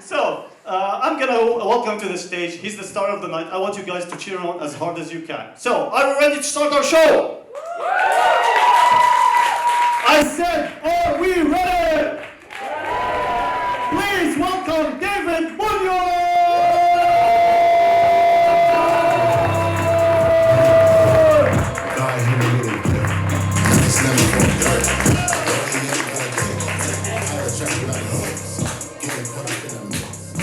I'm gonna welcome to the stage. He's the star of the night. I want you guys to cheer on as hard as you can. So, are we ready to start our show? I said, are we ready? Please welcome David Munoz!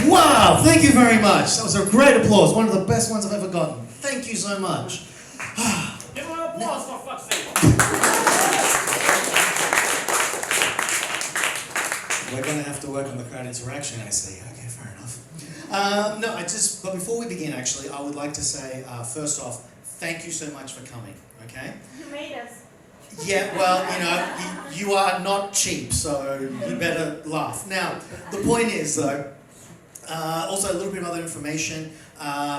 Wow, thank you very much. That was a great applause. One of the best ones I've ever gotten. Thank you so much. Give him an applause for fuck's sake. We're going to have to work on the crowd interaction, I see. Okay, fair enough. But before we begin, actually, I would like to say, first off, thank you so much for coming, okay? You made us. Yeah, well, you are not cheap, so you better laugh. Now, the point is, though, also a little bit of other information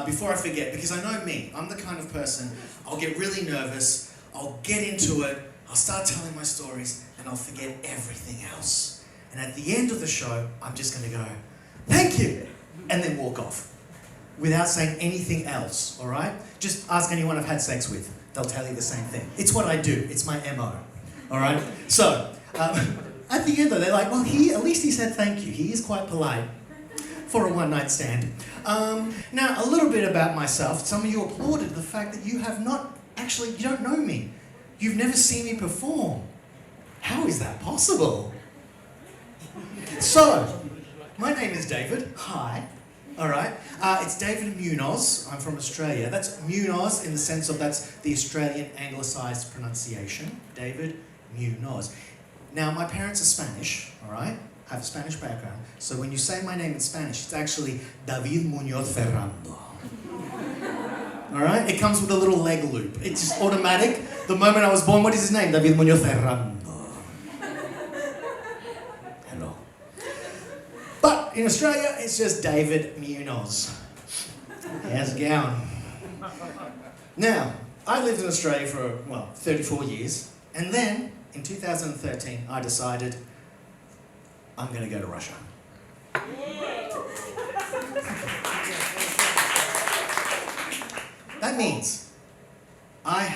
before I forget, because I know me, I'm the kind of person, I'll get really nervous, I'll get into it, I'll start telling my stories, and I'll forget everything else. And at the end of the show, I'm just going to go, thank you, and then walk off without saying anything else, all right? Just ask anyone I've had sex with. They'll tell you the same thing. It's what I do. It's my MO, all right? So, at the end, though, they're like, well, at least he said thank you. He is quite polite for a one-night stand. Now, a little bit about myself. Some of you applauded the fact that you don't know me. You've never seen me perform. How is that possible? So, my name is David. Hi. All right. It's David Munoz. I'm from Australia. That's Munoz in the sense of that's the Australian anglicised pronunciation. David Munoz. Now, my parents are Spanish, all right? I have a Spanish background. So when you say my name in Spanish, it's actually David Munoz Ferrando. All right? It comes with a little leg loop. It's just automatic. The moment I was born, what is his name? David Munoz Ferrando. Hello. But in Australia, it's just David Munoz. How's it going? Now, I lived in Australia for, 34 years. And then, in 2013, I decided I'm going to go to Russia. That means I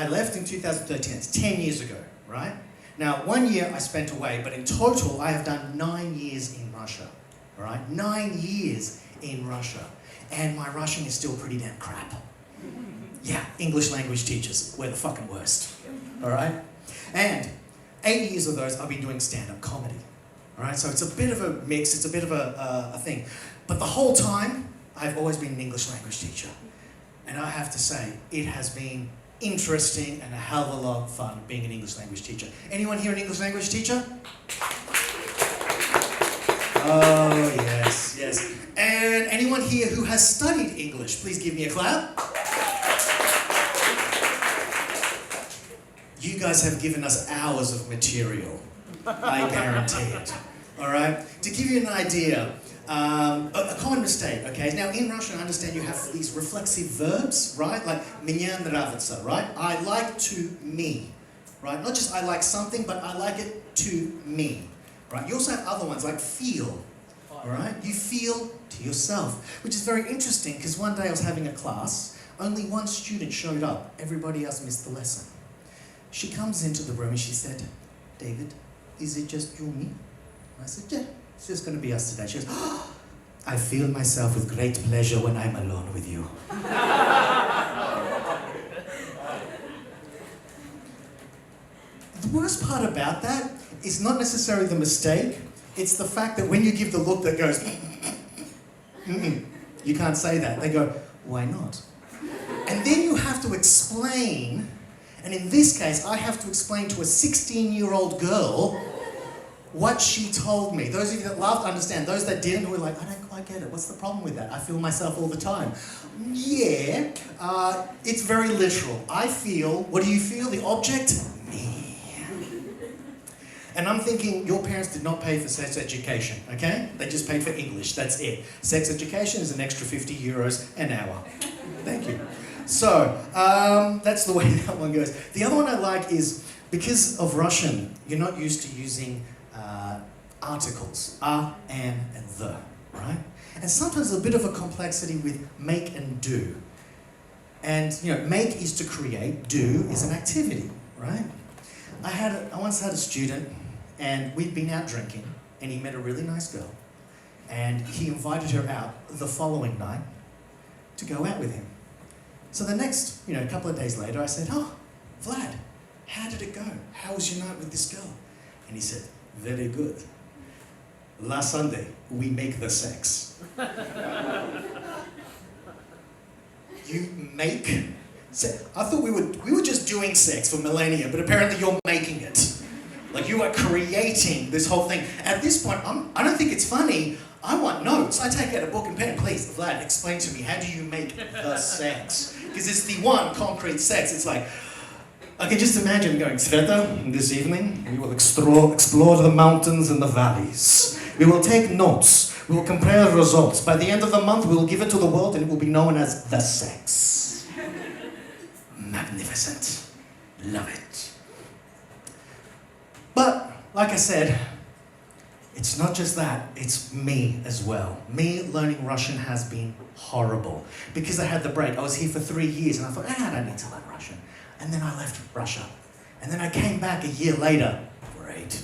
left in 2013. It's 10 years ago, right? Now, 1 year I spent away, but in total I have done 9 years in Russia, all right? 9 years in Russia. And my Russian is still pretty damn crap. Yeah, English language teachers, we're the fucking worst, all right? And 8 years of those I've been doing stand-up comedy. All right, so it's a bit of a mix, it's a bit of a thing. But the whole time, I've always been an English language teacher. And I have to say, it has been interesting and a hell of a lot of fun being an English language teacher. Anyone here an English language teacher? Oh, yes. And anyone here who has studied English, please give me a clap. You guys have given us hours of material. I guarantee it. All right? To give you an idea, a common mistake, okay? Now, in Russian, I understand you have these reflexive verbs, right? Like, меня нравится, right? I like to me, right? Not just I like something, but I like it to me, right? You also have other ones, like feel, all right? You feel to yourself, which is very interesting, because one day I was having a class, only one student showed up, everybody else missed the lesson. She comes into the room and she said, David, is it just you and me? I said, yeah, it's just going to be us today. She goes, oh, I feel myself with great pleasure when I'm alone with you. The worst part about that is not necessarily the mistake, it's the fact that when you give the look that goes, you can't say that. They go, why not? And then you have to explain. And in this case, I have to explain to a 16-year-old girl what she told me. Those of you that laughed understand. Those that didn't were like, I don't quite get it. What's the problem with that? I feel myself all the time. Yeah, it's very literal. I feel, what do you feel? The object? Me. And I'm thinking, your parents did not pay for sex education, okay? They just paid for English, that's it. Sex education is an extra 50 euros an hour. Thank you. So, that's the way that one goes. The other one I like is, because of Russian, you're not used to using articles, a, an, and the. And sometimes a bit of a complexity with make and do. And, make is to create, do is an activity, right? I once had a student, and we'd been out drinking, and he met a really nice girl, and he invited her out the following night to go out with him. So the next, a couple of days later, I said, "Oh, Vlad, how did it go? How was your night with this girl?" And he said, "Very good. Last Sunday, we make the sex." You make sex? I thought we were just doing sex for millennia, but apparently you're making it. Like you are creating this whole thing. At this point, I don't think it's funny. I want notes. I take out a book and pen. Please, Vlad, explain to me, how do you make the sex? Because it's the one concrete sex. It's like, I can just imagine going, "Sveta, this evening, we will explore the mountains and the valleys. We will take notes. We will compare results. By the end of the month, we will give it to the world and it will be known as the sex." Magnificent. Love it. But, like I said, it's not just that, it's me as well. Me learning Russian has been horrible. Because I had the break. I was here for 3 years and I thought, I don't need to learn Russian. And then I left Russia. And then I came back a year later. Great.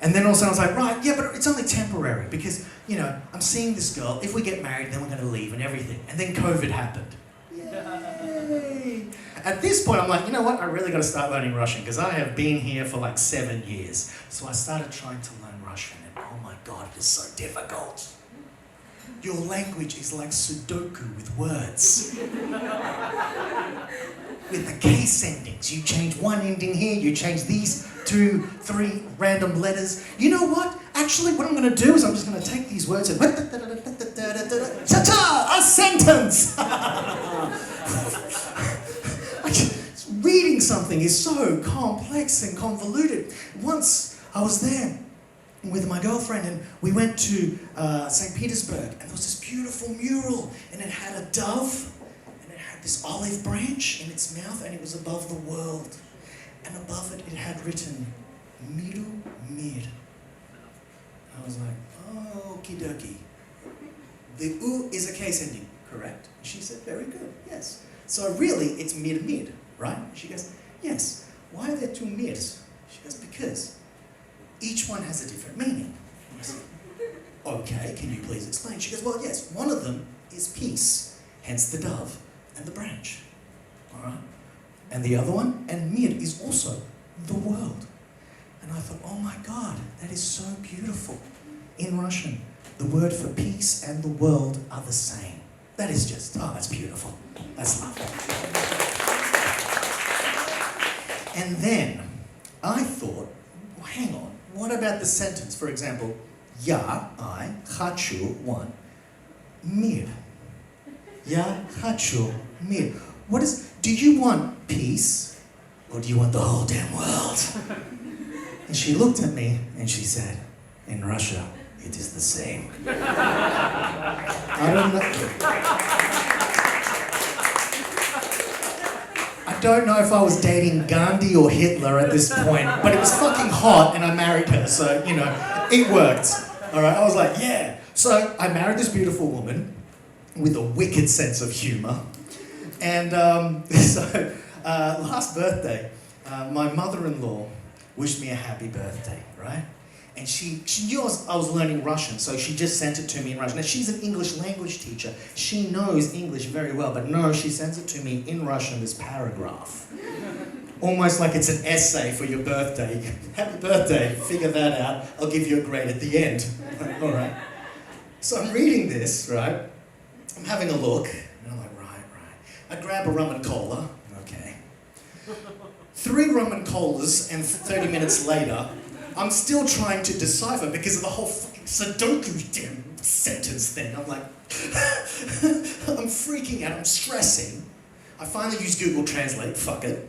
And then also I was like, right, yeah, but it's only temporary because, I'm seeing this girl. If we get married, then we're going to leave and everything. And then COVID happened. Yay! At this point, I'm like, you know what? I really got to start learning Russian because I have been here for like 7 years. So I started trying to learn Russian and oh my God, it is so difficult. Your language is like Sudoku with words. With the case endings, you change one ending here, you change these 2, 3 random letters. You know what? Actually, what I'm going to do is I'm just going to take these words and cha-cha, a sentence. Reading something is so complex and convoluted. Once I was there with my girlfriend and we went to St. Petersburg and there was this beautiful mural and it had a dove and it had this olive branch in its mouth and it was above the world. And above it, it had written, "Miru Mir." I was like, oh, okie dokie. The U is a case ending, correct? She said, very good, yes. So really, it's mir, right? She goes, yes. Why are there 2 mirs? She goes, because each one has a different meaning. I said, okay, can you please explain? She goes, well, yes, one of them is peace, hence the dove and the branch, all right? And the other one, and mir, is also the world. And I thought, oh my God, that is so beautiful. In Russian, the word for peace and the world are the same. That is just, that's beautiful. That's lovely. And then I thought, well, hang on, what about the sentence? For example, "Я, I, хочу, want, мир." "Я хочу мир." What is, do you want peace or do you want the whole damn world? And she looked at me and she said, in Russia, it is the same. I don't know. I don't know if I was dating Gandhi or Hitler at this point, but it was fucking hot and I married her, so, it worked. All right, I was like, yeah. So I married this beautiful woman with a wicked sense of humor. And last birthday, my mother-in-law wished me a happy birthday, right? And she knew I was learning Russian, so she just sent it to me in Russian. Now, she's an English language teacher. She knows English very well, but no, she sends it to me in Russian, this paragraph. Almost like it's an essay for your birthday. Happy birthday, figure that out. I'll give you a grade at the end. All right. So I'm reading this, right? I'm having a look, and I'm like, right. I grab a rum and cola, okay. 3 rum and colas, and 30 minutes later, I'm still trying to decipher because of the whole fucking Sudoku damn sentence thing. I'm like, I'm freaking out, I'm stressing. I finally use Google Translate, fuck it.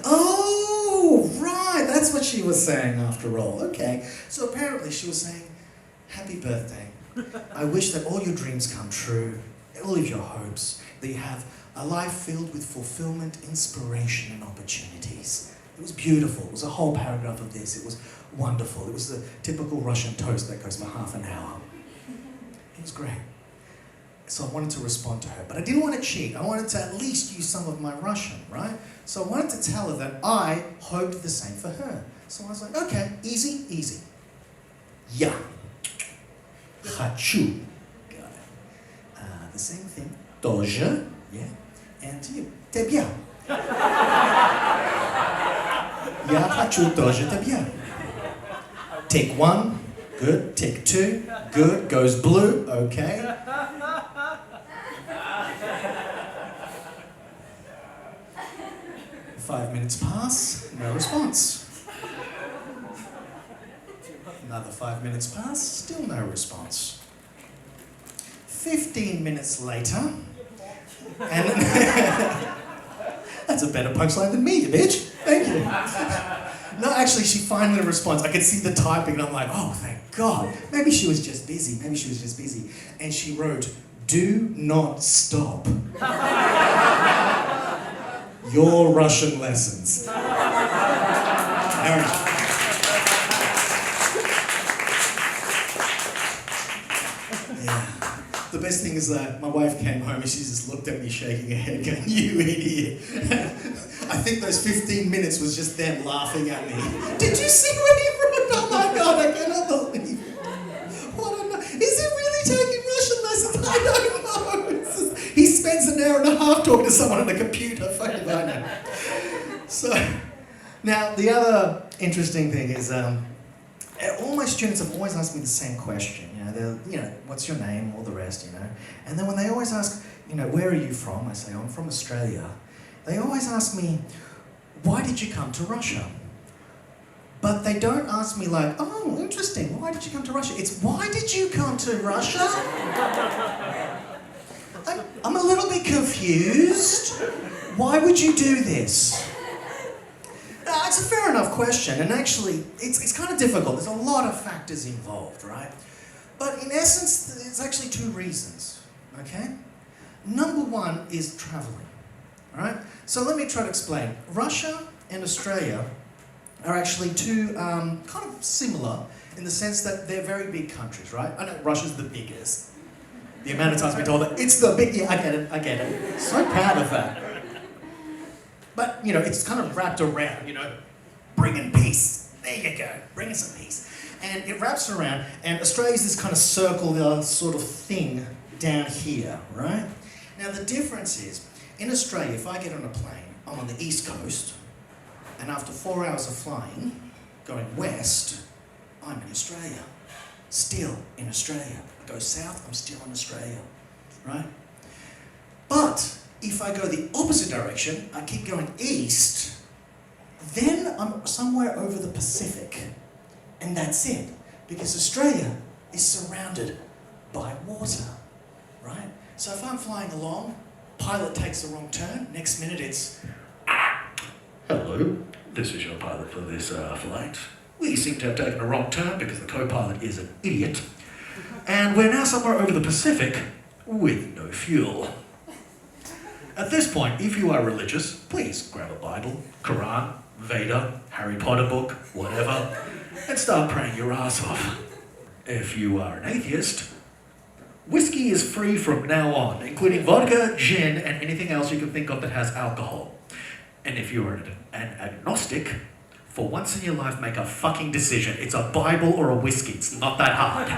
Oh, right, that's what she was saying after all, okay. So apparently she was saying, happy birthday. I wish that all your dreams come true, all of your hopes, that you have a life filled with fulfillment, inspiration, and opportunities. It was beautiful. It was a whole paragraph of this. It was wonderful. It was the typical Russian toast that goes for half an hour. It was great. So I wanted to respond to her, but I didn't want to cheat. I wanted to at least use some of my Russian, right? So I wanted to tell her that I hoped the same for her. So I was like, okay, easy, easy. Я хочу. Got it. The same thing. Тоже. Yeah. And you. Тебя. Я хочу тоже тебя. Take one. Good. Take two. Good. Goes blue. Okay. Five minutes pass. No response. Another 5 minutes pass. Still no response. 15 minutes later. And that's a better punchline than me, you bitch. Thank you. No, actually, she finally responds. I could see the typing, and I'm like, oh, thank God. Maybe she was just busy. Maybe she was just busy. And she wrote, do not stop. Your Russian lessons. Aaron. The best thing is that my wife came home and she just looked at me shaking her head going, you idiot. I think those 15 minutes was just them laughing at me. Did you see what he wrote? Oh my God, I cannot believe it. What a Is he really taking Russian lessons? I don't know. He spends an hour and a half talking to someone on a computer. Fuck if I know. So, now the other interesting thing is, all my students have always asked me the same question. What's your name, all the rest, And then when they always ask, where are you from? I say, I'm from Australia. They always ask me, why did you come to Russia? But they don't ask me like, oh, interesting, why did you come to Russia? It's, why did you come to Russia? I'm a little bit confused. Why would you do this? It's a fair enough question, and actually, it's kind of difficult. There's a lot of factors involved, right? But in essence, it's actually two reasons, okay? Number one is traveling, all right? So let me try to explain. Russia and Australia are actually two kind of similar in the sense that they're very big countries, right? I know Russia's the biggest. The amount of times we told that it's the big, yeah, I get it. So proud of that. But, it's kind of wrapped around, bringing peace. There you go, bringing some peace. And it wraps around, and Australia's this kind of circular sort of thing down here, right? Now the difference is, in Australia, if I get on a plane, I'm on the East Coast, and after 4 hours of flying, going west, I'm in Australia. Still in Australia. I go south, I'm still in Australia, right? But if I go the opposite direction, I keep going east, then I'm somewhere over the Pacific. And that's it, because Australia is surrounded by water, right? So if I'm flying along, pilot takes the wrong turn, next minute it's, hello, this is your pilot for this flight. We seem to have taken a wrong turn because the co-pilot is an idiot. And we're now somewhere over the Pacific with no fuel. At this point, if you are religious, please grab a Bible, Quran, Veda, Harry Potter book, whatever, and start praying your ass off. If you are an atheist, whiskey is free from now on, including vodka, gin, and anything else you can think of that has alcohol. And if you're an agnostic, for once in your life, make a fucking decision. It's a Bible or a whiskey. It's not that hard.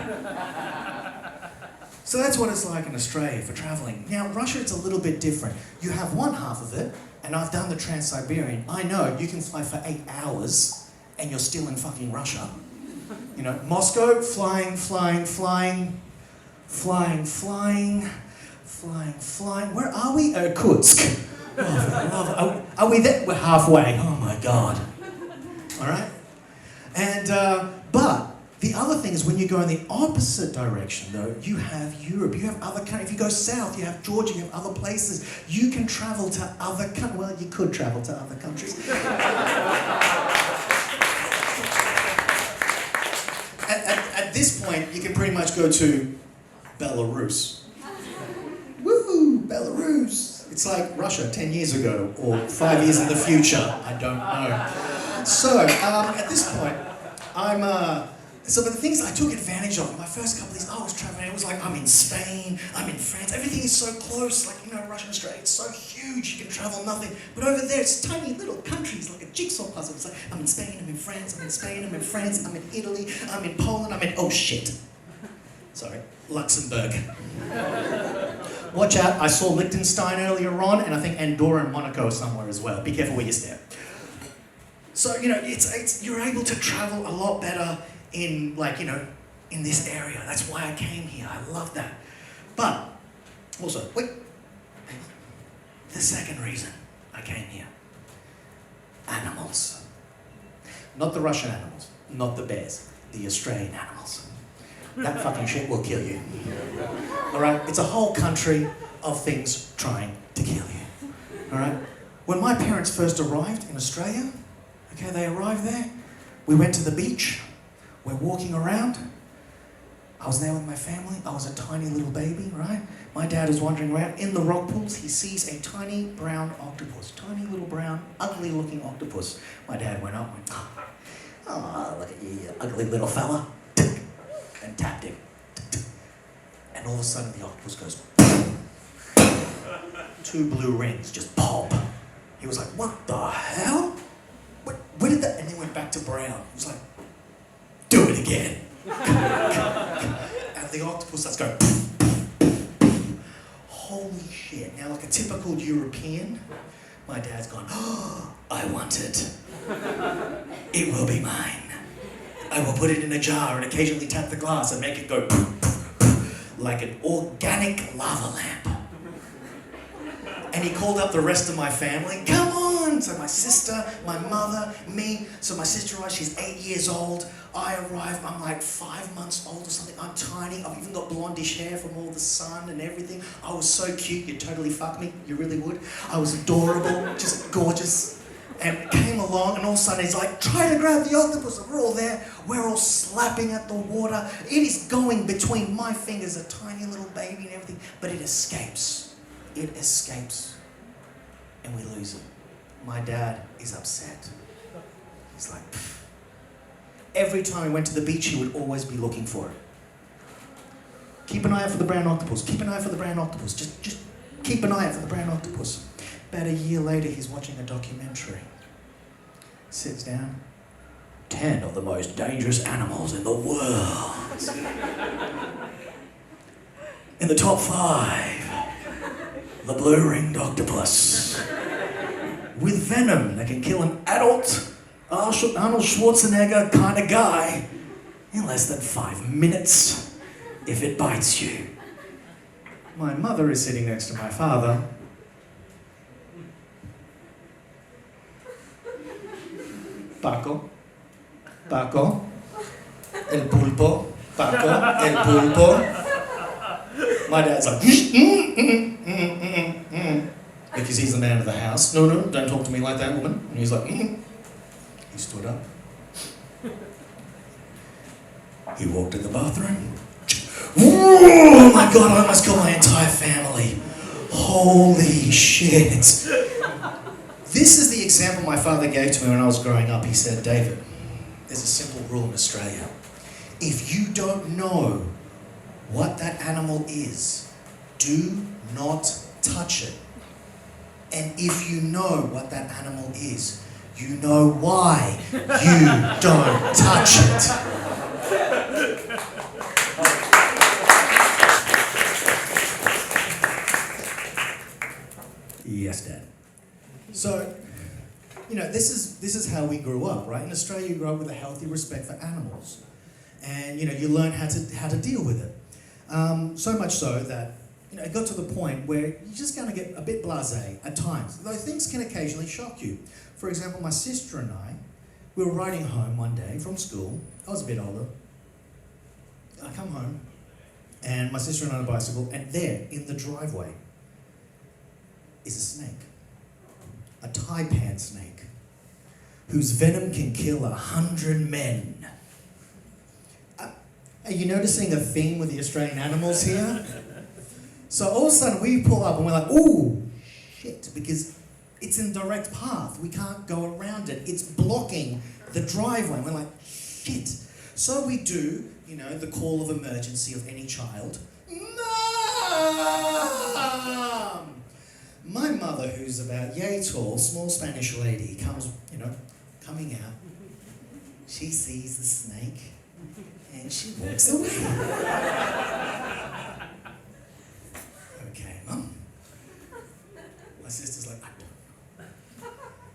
So that's what it's like in Australia for traveling. Now, Russia, it's a little bit different. You have one half of it, and I've done the Trans-Siberian. I know you can fly for 8 hours, and you're still in fucking Russia. Moscow, flying. Where are we? Irkutsk. Oh, are we there? We're halfway. Oh my God. All right? And, but the other thing is when you go in the opposite direction, though, you have Europe, you have other countries. If you go south, you have Georgia, you have other places. You can travel to other countries. Well, you could travel to other countries. At this point, you can pretty much go to Belarus. Woo, Belarus. It's like Russia 10 years ago, or 5 years in the future. I don't know. So, at this point, I'm So, but the things I took advantage of, my first couple of days, I was traveling, it was like, I'm in Spain, I'm in France, everything is so close, like, you know, Russia and Australia, it's so huge, you can travel nothing. But over there, it's tiny little countries, like a jigsaw puzzle. It's like, I'm in Spain, I'm in France, I'm in Spain, I'm in France, I'm in Italy, I'm in Poland, I'm in, oh shit. Sorry, Luxembourg. Watch out, I saw Liechtenstein earlier on, and I think Andorra and Monaco somewhere as well. Be careful where you step. So, you know, it's you're able to travel a lot better in, like, you know, in this area. That's why I came here. I love that. But, also, wait. The second reason I came here. Animals. Not the Russian animals. Not the bears. The Australian animals. That fucking shit will kill you. Alright? It's a whole country of things trying to kill you. Alright? When my parents first arrived in Australia, okay, they arrived there, we went to the beach, we're walking around, I was there with my family, I was a tiny little baby, right? My dad is wandering around in the rock pools, he sees a tiny brown octopus, tiny little brown, ugly looking octopus. My dad went up and went, oh, look at you, you ugly little fella, and tapped him. And all of a sudden the octopus goes, 2 blue rings just pop. He was like, what the hell? Where did that? And he went back to brown. He was like, do it again. And the octopus starts going, holy shit. Now, like a typical European, my dad's gone, oh, I want it. It will be mine. I will put it in a jar and occasionally tap the glass and make it go like an organic lava lamp. And he called up the rest of my family, come on! So my sister, my mother, me. So my sister arrives, she's 8 years old. I arrive, I'm like 5 months old or something. I'm tiny, I've even got blondish hair from all the sun and everything. I was so cute, you'd totally fuck me, you really would. I was adorable, just gorgeous. And came along, and all of a sudden he's like, try to grab the octopus. And we're all there, we're all slapping at the water. It is going between my fingers, a tiny little baby and everything, but it escapes. It escapes. And we lose it. My dad is upset. He's like, pfft. Every time we went to the beach, he would always be looking for it. Keep an eye out for the brown octopus. Keep an eye out for the brown octopus. Just keep an eye out for the brown octopus. About a year later, he's watching a documentary. Sits down. 10 of the most dangerous animals in the world. In the top 5, the blue-ringed octopus. With venom that can kill an adult Arnold Schwarzenegger kind of guy in less than 5 minutes if it bites you. My mother is sitting next to my father. Paco, el pulpo, Paco, el pulpo. My dad's like, because he's the man of the house. No, don't talk to me like that, woman. And he's like, He stood up. He walked in the bathroom. Oh my God, I almost killed my entire family. Holy shit. This is the example my father gave to me when I was growing up. He said, David, there's a simple rule in Australia. If you don't know what that animal is, do not touch it. And if you know what that animal is, you know why you don't touch it. Yes, Dad. So, you know, this is how we grew up, right? In Australia, you grow up with a healthy respect for animals, and you know, you learn how to deal with it. So much so that you know, it got to the point where you're just going to get a bit blasé at times, though things can occasionally shock you. For example, my sister and I, we were riding home one day from school. I was a bit older. I come home, and my sister and I on a bicycle, and there, in the driveway, is a snake. A taipan snake, whose venom can kill 100 men. Are you noticing a theme with the Australian animals here? So all of a sudden we pull up and we're like, ooh, shit, because it's in direct path. We can't go around it. It's blocking the driveway. And we're like, shit. So we do, the call of emergency of any child. Mom! My mother, who's about yay tall, small Spanish lady, coming out. She sees the snake and she walks away. Okay, Mum. My sister's like, I don't know.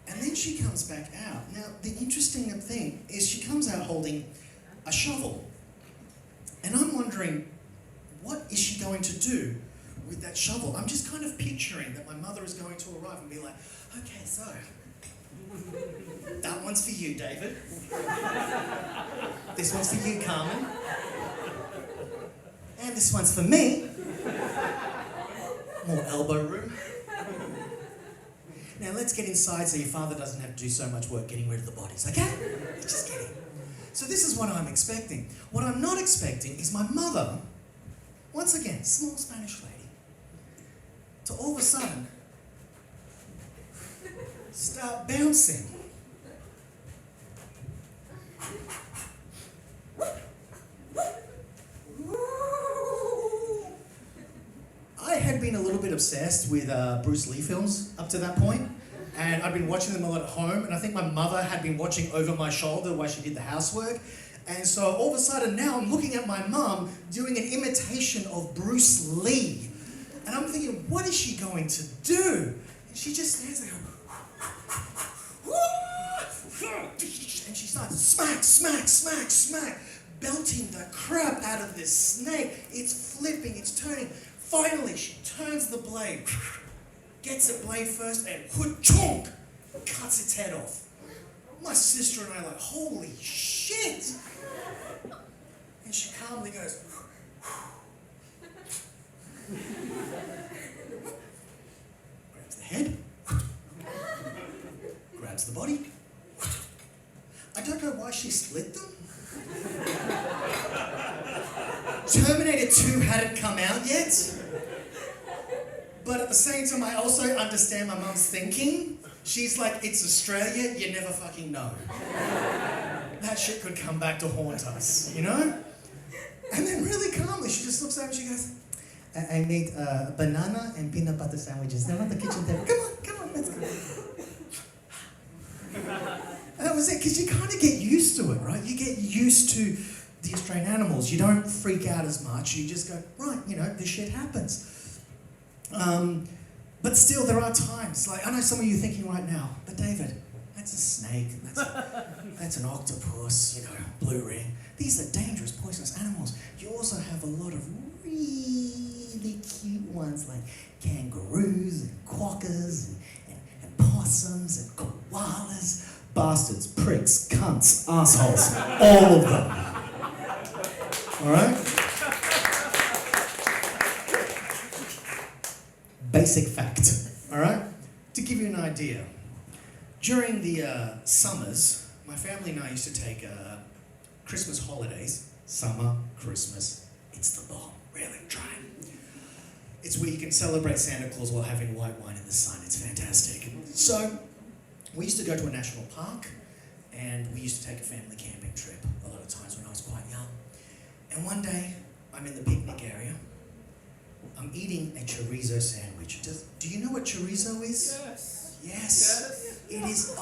And then she comes back out. Now, the interesting thing is she comes out holding a shovel. And I'm wondering, what is she going to do with that shovel? I'm just kind of picturing that my mother is going to arrive and be like, okay, so, that one's for you, David. This one's for you, Carmen. And this one's for me. More elbow room. Now let's get inside so your father doesn't have to do so much work getting rid of the bodies, okay? Just kidding. So this is what I'm expecting. What I'm not expecting is my mother, once again, small Spanish lady, to all of a sudden start bouncing. I had been a little bit obsessed with Bruce Lee films up to that point, and I'd been watching them a lot at home, and I think my mother had been watching over my shoulder while she did the housework. And so all of a sudden now I'm looking at my mum doing an imitation of Bruce Lee. And I'm thinking, what is she going to do? And she just stands there, and she starts smack, smack, smack, smack, belting the crap out of this snake. It's flipping, it's turning. Finally, she turns the blade, gets the blade first, and chonk, cuts its head off. My sister and I are like, holy shit! And she calmly goes, grabs the head, grabs the body. I don't know why she split them. Terminator 2 hadn't come out yet. But at the same time, I also understand my mum's thinking. She's like, it's Australia, you never fucking know. That shit could come back to haunt us, And then really calmly, she just looks over and she goes, I made banana and peanut butter sandwiches. They're on the kitchen table. Come on, let's go. And that was it, because you kind of get used to it, right? You get used to the Australian animals. You don't freak out as much. You just go, right, this shit happens. But still, there are times, like, I know some of you thinking right now, but David, that's a snake, that's an octopus, blue ring. These are dangerous, poisonous animals. You also have a lot of really cute ones like kangaroos and quokkas and possums and koalas. Bastards, pricks, cunts, assholes, all of them. All right? Basic fact, all right? To give you an idea, during the summers, my family and I used to take Christmas holidays. Summer, Christmas, it's the bomb. Really, try it. It's where you can celebrate Santa Claus while having white wine in the sun. It's fantastic. So, we used to go to a national park, and we used to take a family camping trip a lot of times when I was quite young. And one day, I'm in the picnic area. I'm eating a chorizo sandwich. Do you know what chorizo is? Yes. It is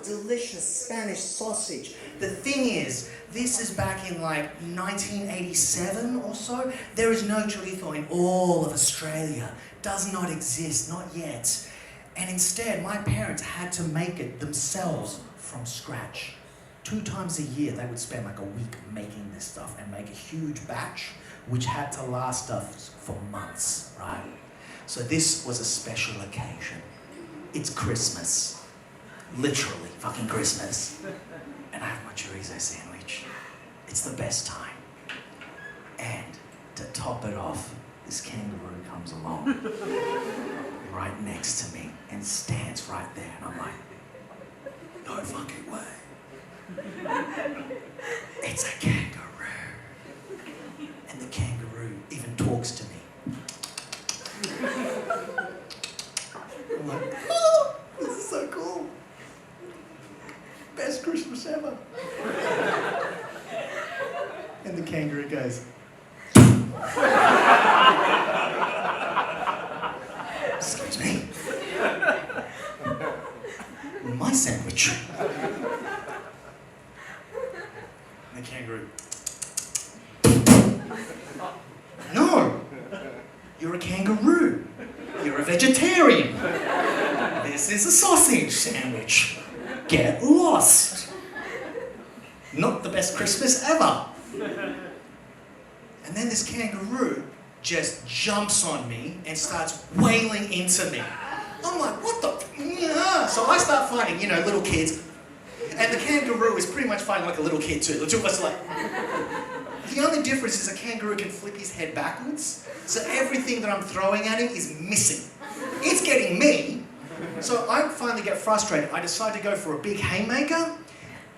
delicious Spanish sausage. The thing is, this is back in like 1987 or so. There is no chorizo in all of Australia. Does not exist, not yet. And instead, my parents had to make it themselves from scratch. 2 times a year, they would spend like a week making this stuff and make a huge batch, which had to last us for months, right? So this was a special occasion. It's Christmas. Literally fucking Christmas. And I have my chorizo sandwich. It's the best time. And to top it off, this kangaroo comes along right next to me and stands right there. And I'm like, no fucking way. It's a kangaroo. And the kangaroo even talks to me. I'm like, oh, this is so cool. Best Christmas ever. kangaroo goes, excuse me, my sandwich. And the kangaroo, no, you're a kangaroo. You're a vegetarian. This is a sausage sandwich. Get lost. Not the best Christmas ever. And then this kangaroo just jumps on me and starts wailing into me. I'm like, what the? Yeah. So I start fighting, you know, little kids. And the kangaroo is pretty much fighting like a little kid too. The two of us are like... The only difference is a kangaroo can flip his head backwards, so everything that I'm throwing at him is missing. It's getting me. So I finally get frustrated. I decide to go for a big haymaker,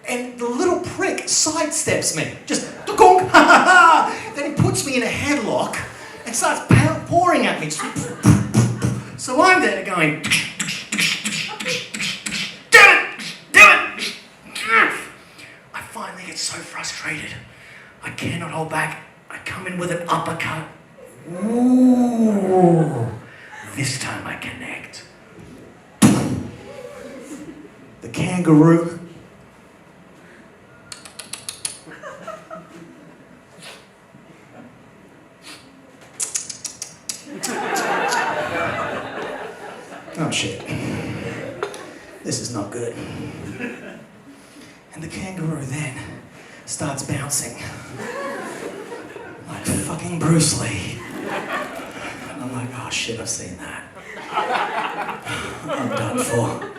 and the little prick sidesteps me. Just, ha ha ha! Then he puts me in a headlock and starts pouring at me. So I'm there going, damn it! I finally get so frustrated. I cannot hold back. I come in with an uppercut. Ooh, this time I connect. The kangaroo. Oh shit. This is not good. And the kangaroo then starts bouncing like fucking Bruce Lee. And I'm like, oh shit, I've seen that. I'm done for.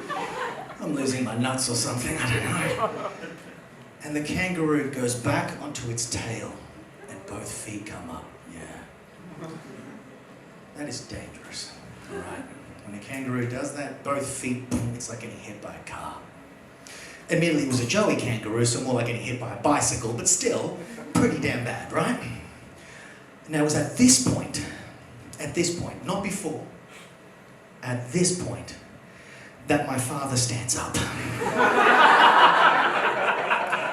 I'm losing my nuts or something, I don't know. And the kangaroo goes back onto its tail and both feet come up. Yeah. That is dangerous, all right? When a kangaroo does that, both feet, it's like getting hit by a car. Admittedly, it was a Joey kangaroo, so more like getting hit by a bicycle, but still, pretty damn bad, right? Now, it was at this point, not before, at this point, that my father stands up.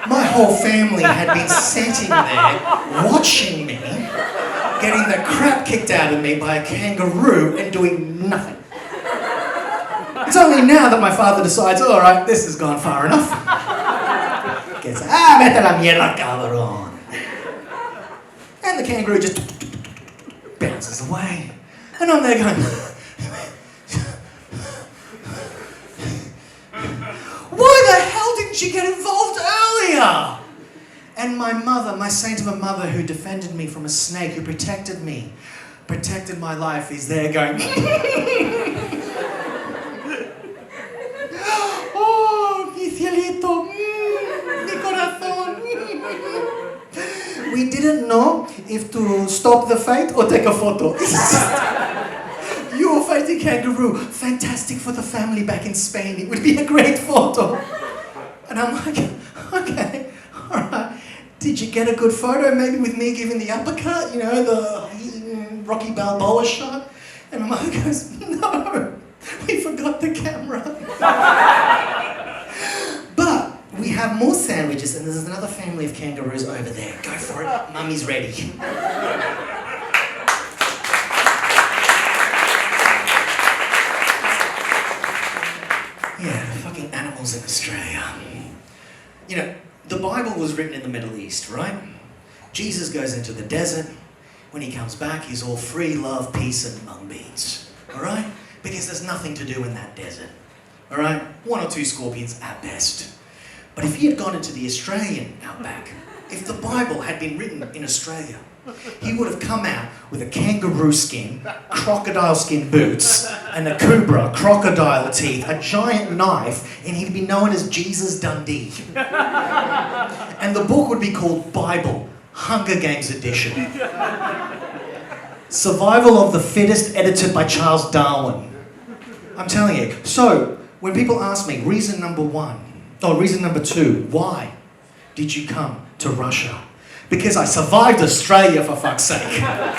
My whole family had been sitting there, watching me, getting the crap kicked out of me by a kangaroo and doing nothing. It's only now that my father decides, all right, this has gone far enough. Gets, vete la mierda, cabrón. And the kangaroo just bounces away. And I'm there going, why the hell didn't you get involved earlier? And my mother, my saint of a mother who defended me from a snake, who protected me, protected my life, is there going, we didn't know if to stop the fight or take a photo. You were fighting kangaroo. Fantastic for the family back in Spain. It would be a great photo. And I'm like, okay, all right. Did you get a good photo? Maybe with me giving the uppercut, you know, the Rocky Balboa shot? And my mother goes, no, we forgot the camera. But we have more sandwiches, and there's another family of kangaroos over there. Go for it. Mummy's ready. Yeah, fucking animals in Australia. You know, the Bible was written in the Middle East, right? Jesus goes into the desert. When he comes back, he's all free, love, peace, and mung beans. All right? Because there's nothing to do in that desert. All right? 1 or 2 scorpions at best. But if he had gone into the Australian outback, if the Bible had been written in Australia, he would have come out with a kangaroo skin, crocodile skin boots, and a cobra, crocodile teeth, a giant knife, and he'd be known as Jesus Dundee. And the book would be called Bible, Hunger Games Edition. Survival of the Fittest, edited by Charles Darwin. I'm telling you. So, when people ask me, reason number 2, why did you come to Russia? Because I survived Australia, for fuck's sake. Alright?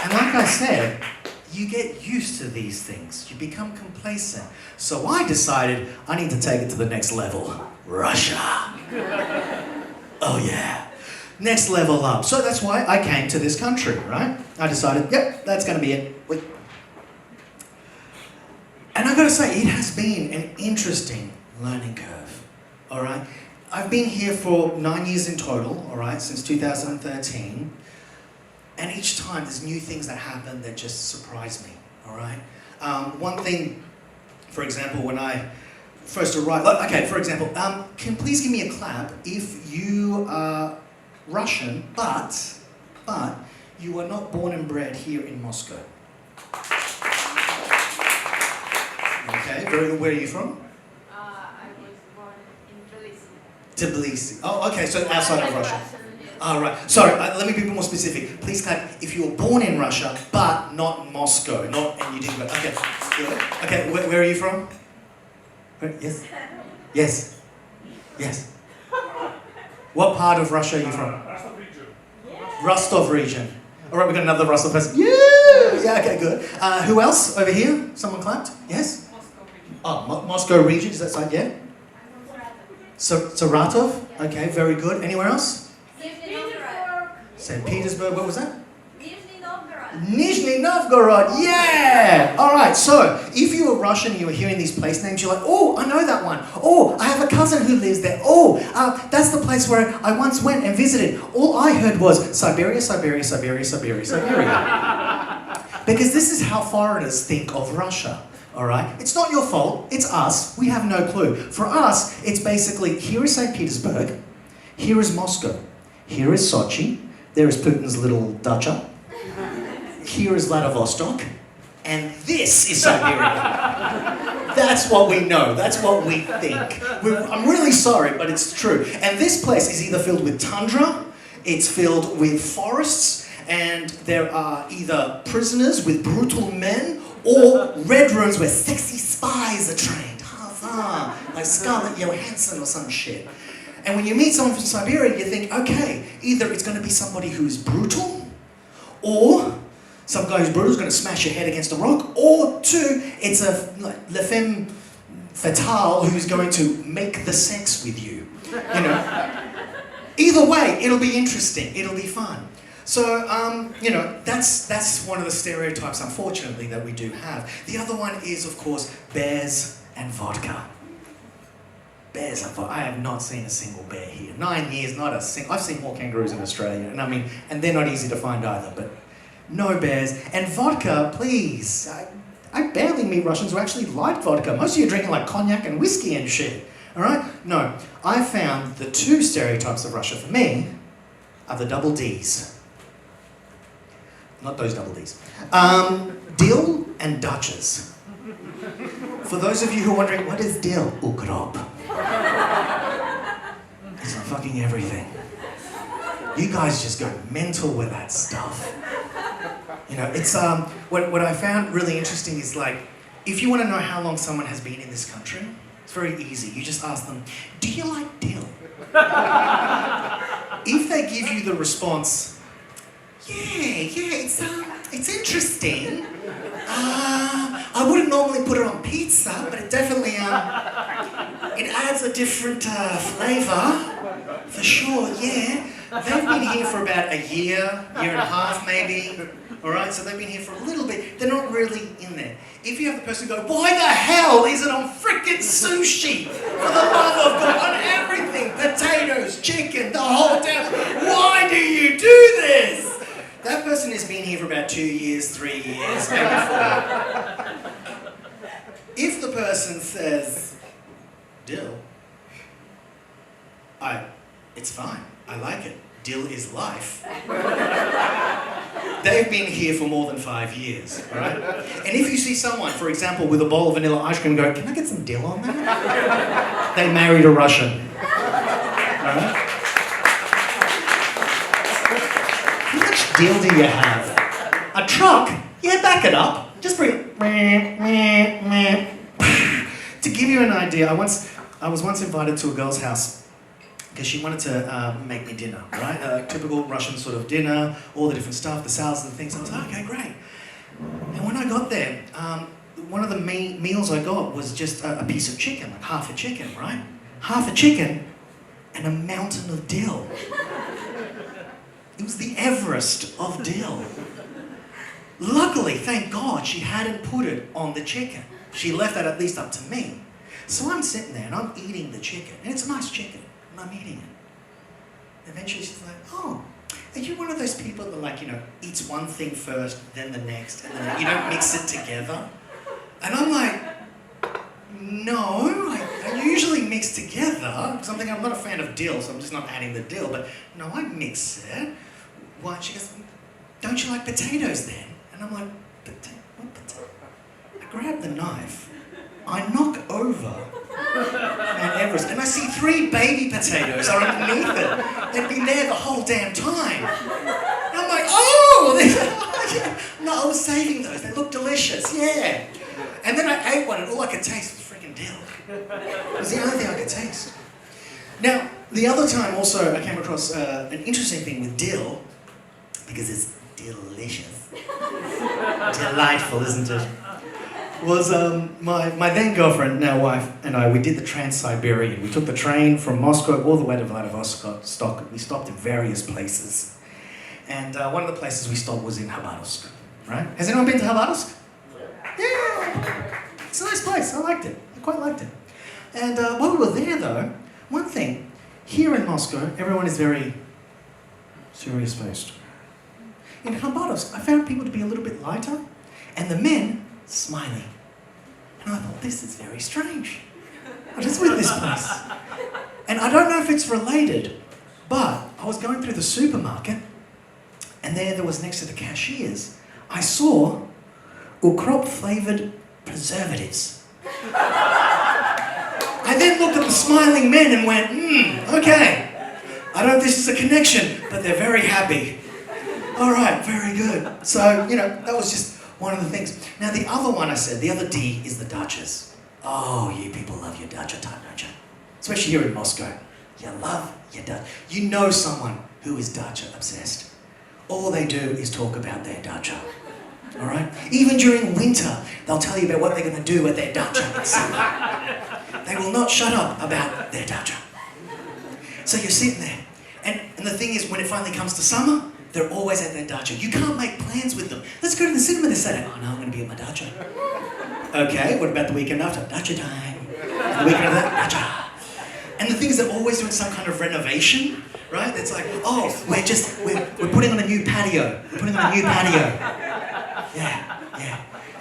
And like I said, you get used to these things. You become complacent. So I decided I need to take it to the next level. Russia. Oh yeah. Next level up. So that's why I came to this country, right? I decided, yep, that's going to be it. And I got to say, it has been an interesting learning curve, all right? I've been here for 9 years in total, all right, since 2013. And each time there's new things that happen that just surprise me, all right? One thing, for example, when I first arrived, okay, for example, can please give me a clap if you are Russian, but you were not born and bred here in Moscow. Okay, very good. Where are you from? I was born in Tbilisi. Tbilisi. Oh, okay, so outside of Russia. All right. Sorry, let me be more specific. Please clap if you were born in Russia, but not Moscow. And you didn't go. Okay, good. Okay, where are you from? Yes? Yes. Yes. What part of Russia are you from? Rostov region. Rostov region. All right, we got another Rostov person. Yeah! Yeah, okay, good. Who else over here? Someone clapped? Yes? Moscow region. Oh, Moscow region, is that side? Yeah? Saratov? Okay, very good. Anywhere else? St. Petersburg, what was that? Nizhny Novgorod, yeah! Alright, so if you were Russian and you were hearing these place names, you're like, oh, I know that one. Oh, I have a cousin who lives there. Oh, that's the place where I once went and visited. All I heard was Siberia, Siberia, Siberia, Siberia, Siberia. Because this is how foreigners think of Russia. Alright? It's not your fault, it's us. We have no clue. For us, it's basically, here is St. Petersburg, here is Moscow, here is Sochi, there is Putin's little dacha, here is Vladivostok, and this is Siberia. That's what we know, that's what we think. I'm really sorry, but it's true. And this place is either filled with tundra, it's filled with forests, and there are either prisoners with brutal men, or red rooms where sexy spies are trained. Huzzah! Like Scarlett Johansson or some shit. And when you meet someone from Siberia, you think, okay, either it's going to be somebody who's brutal, or some guy who's brutal is going to smash your head against a rock, or two, it's a le femme fatale who's going to make the sex with you. You know? Either way, it'll be interesting. It'll be fun. So, you know, that's one of the stereotypes, unfortunately, that we do have. The other one is, of course, bears and vodka. Bears and vodka. I have not seen a single bear here. 9 years, not a single. I've seen more kangaroos in Australia, and they're not easy to find either, but no bears. And vodka, please. I barely meet Russians who actually like vodka. Most of you are drinking like cognac and whiskey and shit. All right? No. I found the two stereotypes of Russia for me are the double Ds. Not those double Ds. Dill and Dachas. For those of you who are wondering, what is dill? Ukrop. It's not fucking everything. You guys just go mental with that stuff. You know, it's what I found really interesting is like, if you want to know how long someone has been in this country, it's very easy. You just ask them, do you like dill? If they give you the response, it's interesting. I wouldn't normally put it on pizza, but it definitely, it adds a different flavour, for sure, yeah. They've been here for about a year and a half maybe, alright, so they've been here for a little bit, they're not really in there. If you have the person go, why the hell is it on frickin' sushi? For the love of God, on everything, potatoes, chicken, the whole damn, why do you do this? That person has been here for about 2 years, 3 years, maybe 4. If the person says, dill, it's fine, I like it. Dill is life. They've been here for more than 5 years, all right? And if you see someone, for example, with a bowl of vanilla ice cream go, can I get some dill on that? They married a Russian, all right? Deal do you have? A truck? Yeah, back it up. Just bring it. To give you an idea, I was once invited to a girl's house because she wanted to make me dinner, right? A typical Russian sort of dinner, all the different stuff, the salads and things. I was like, okay, great. And when I got there, one of the meals I got was just a piece of chicken, like half a chicken, right? half a chicken, and a mountain of dill. It was the Everest of dill. Luckily, thank God, she hadn't put it on the chicken. She left that at least up to me. So I'm sitting there and I'm eating the chicken, and it's a nice chicken, and I'm eating it. Eventually she's like, oh, are you one of those people that, like, you know, eats one thing first, then the next, and then you don't mix it together? And I'm like, no, I usually mix together, because I'm thinking I'm not a fan of dill, so I'm just not adding the dill, but no, I mix it. Why? She goes, don't you like potatoes then? And I'm like, what potato? I grab the knife, I knock over Mount Everest, and I see 3 baby potatoes are underneath it. They've been there the whole damn time. And I'm like, oh! No, I was saving those. They look delicious, yeah. And then I ate one, and all I could taste was freaking dill. It was the only thing I could taste. Now, the other time also I came across an interesting thing with dill, because it's delicious. Delightful, isn't it? Was my then girlfriend, now wife, and I, we did the Trans-Siberian. We took the train from Moscow all the way to Vladivostok. We stopped in various places. And one of the places we stopped was in Khabarovsk, right? Has anyone been to Khabarovsk? Yeah! It's a nice place, I liked it. I quite liked it. And while we were there though, one thing, here in Moscow, everyone is very serious-faced. In Khabarovsk, I found people to be a little bit lighter, and the men smiling. And I thought, this is very strange. What is with this place? And I don't know if it's related, but I was going through the supermarket, and there was next to the cashiers, I saw ukrop-flavoured preservatives. I then looked at the smiling men and went, okay, I don't know if this is a connection, but they're very happy. All right, very good. So, you know, that was just one of the things. Now, the other one I said, the other D is the Dachas. Oh, you people love your Dacha type, don't you? Especially here in Moscow. You love your Dacha. You know someone who is Dacha obsessed. All they do is talk about their Dacha. All right? Even during winter, they'll tell you about what they're going to do with their Dacha in summer. They will not shut up about their Dacha. So you're sitting there. And the thing is, when it finally comes to summer, they're always at their Dacha. You can't make plans with them. Let's go to the cinema this Saturday. Oh no, I'm going to be at my Dacha. Okay, what about the weekend after? Dacha time. The weekend after that, Dacha. And the thing is, they're always doing some kind of renovation, right? It's like, oh, we're putting on a new patio. We're putting on a new patio. Yeah.